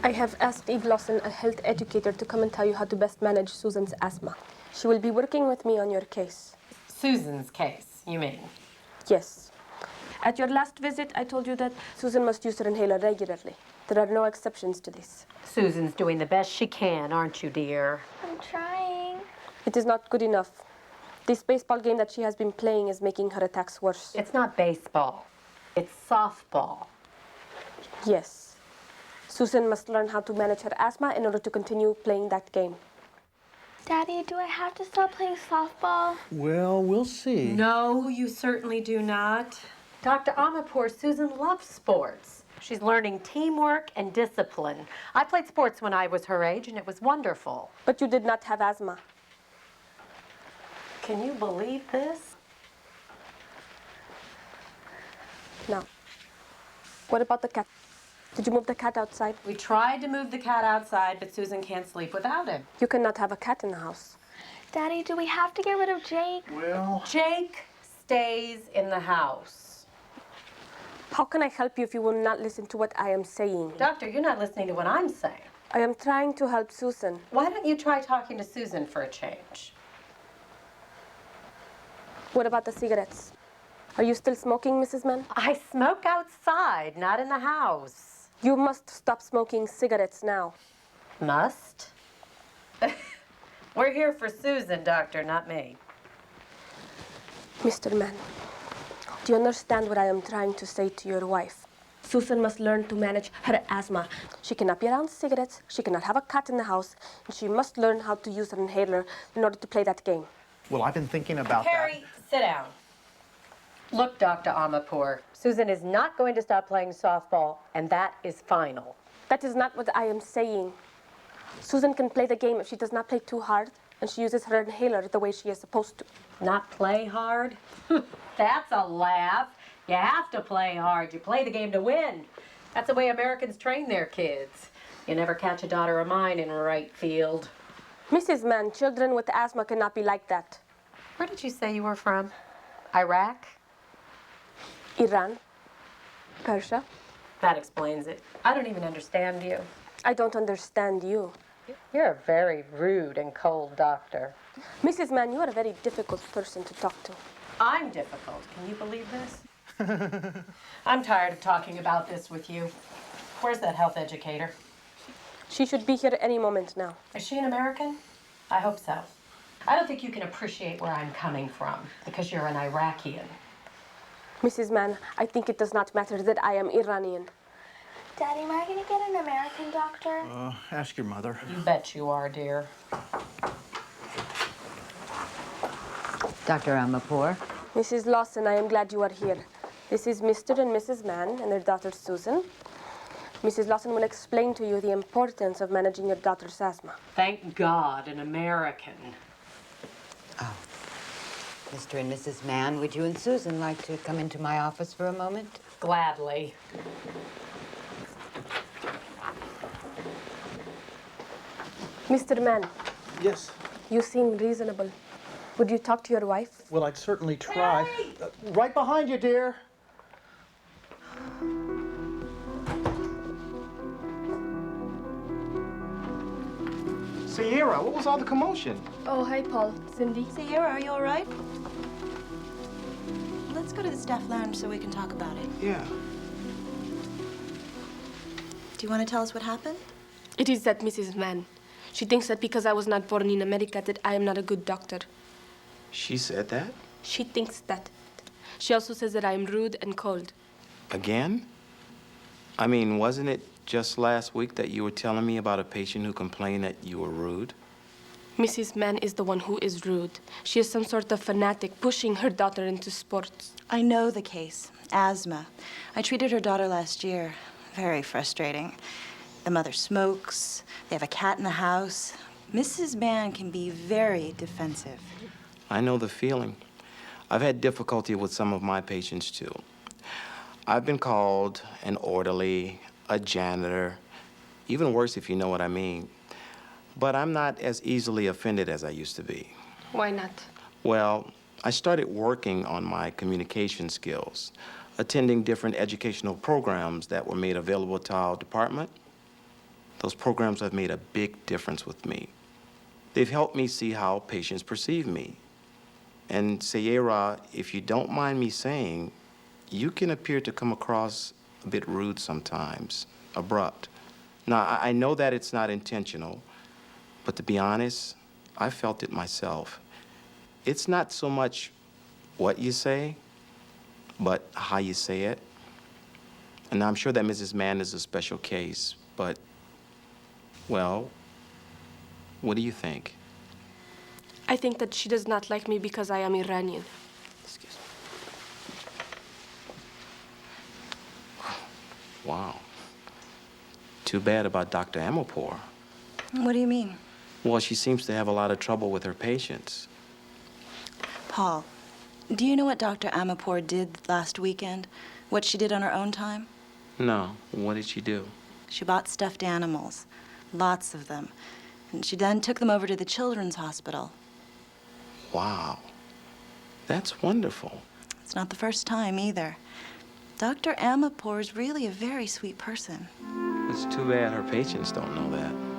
I have asked Eve Lawson, a health educator, to come and tell you how to best manage Susan's asthma. She will be working with me on your case. Susan's case, you mean? Yes. At your last visit, I told you that Susan must use her inhaler regularly. There are no exceptions to this. Susan's doing the best she can, aren't you, dear? I'm trying. It is not good enough. This baseball game that she has been playing is making her attacks worse. It's not baseball. It's softball. Yes. Susan must learn how to manage her asthma in order to continue playing that game. Daddy, do I have to stop playing softball? Well, we'll see. No, you certainly do not. Dr. Amapour, Susan loves sports. She's learning teamwork and discipline. I played sports when I was her age, and it was wonderful. But you did not have asthma. Can you believe this? Now, what about the cat? Did you move the cat outside? We tried to move the cat outside, but Susan can't sleep without him. You cannot have a cat in the house. Daddy, do we have to get rid of Jake? Well, Jake stays in the house. How can I help you if you will not listen to what I am saying? Doctor, you're not listening to what I'm saying. I am trying to help Susan. Why don't you try talking to Susan for a change? What about the cigarettes? Are you still smoking, Mrs. Mann? I smoke outside, not in the house. You must stop smoking cigarettes now. Must? We're here for Susan, Doctor, not me. Mr. Mann, do you understand what I am trying to say to your wife? Susan must learn to manage her asthma. She cannot be around cigarettes, she cannot have a cat in the house, and she must learn how to use her inhaler in order to play that game. well, I've been thinking about Harry, sit down. Look, Dr. Amapour, Susan is not going to stop playing softball, and that is final. That is not what I am saying. Susan can play the game if she does not play too hard, and she uses her inhaler the way she is supposed to. Not play hard? That's a laugh. You have to play hard. You play the game to win. That's the way Americans train their kids. You never catch a daughter of mine in right field. Mrs. Mann, children with asthma cannot be like that. Where did you say you were from? Iraq? Iran, Persia. That explains it. I don't even understand you. I don't understand you. You're a very rude and cold doctor. Mrs. Mann, you are a very difficult person to talk to. I'm difficult. Can you believe this? I'm tired of talking about this with you. Where's that health educator? She should be here any moment now. Is she an American? I hope so. I don't think you can appreciate where I'm coming from because you're an Iraqian. Mrs. Mann, I think it does not matter that I am Iranian. Daddy, am I going to get an American doctor? Ask your mother. You bet you are, dear. Dr. Amapour. Mrs. Lawson, I am glad you are here. This is Mr. and Mrs. Mann and their daughter Susan. Mrs. Lawson will explain to you the importance of managing your daughter's asthma. Thank God, an American. Oh. Mr. and Mrs. Mann, would you and Susan like to come into my office for a moment? Gladly. Mr. Mann, Yes. you seem reasonable. Would you talk to your wife? Well, I'd certainly try. Right behind you, dear. Sierra, what was all the commotion? Oh, hi, Paul. Cindy. Sierra, are you all right? Let's go to the staff lounge so we can talk about it. Yeah. Do you want to tell us what happened? It is that Mrs. Mann. She thinks that because I was not born in America that I am not a good doctor. She said that? She thinks that. She also says that I am rude and cold. Again? I mean, wasn't it just last week that you were telling me about a patient who complained that you were rude? Mrs. Mann is the one who is rude. She is some sort of fanatic, pushing her daughter into sports. I know the case. Asthma. I treated her daughter last year. Very frustrating. The mother smokes. They have a cat in the house. Mrs. Mann can be very defensive. I know the feeling. I've had difficulty with some of my patients, too. I've been called an orderly, a janitor, even worse if you know what I mean. But I'm not as easily offended as I used to be. Why not? Well, I started working on my communication skills, attending different educational programs that were made available to our department. Those programs have made a big difference with me. They've helped me see how patients perceive me. And Sierra, if you don't mind me saying, you can appear to come across a bit rude sometimes, abrupt. Now, I know that it's not intentional, but to be honest, I felt it myself. It's not so much what you say, but how you say it. And I'm sure that Mrs. Mann is a special case, but, well, what do you think? I think that she does not like me because I am Iranian. Excuse me. Wow. Too bad about Dr. Amopour. What do you mean? Well, she seems to have a lot of trouble with her patients. Paul, do you know what Dr. Amopour did last weekend? What she did on her own time? No, what did she do? She bought stuffed animals, lots of them. And she then took them over to the children's hospital. Wow. That's wonderful. It's not the first time either. Dr. Amopour is really a very sweet person. It's too bad her patients don't know that.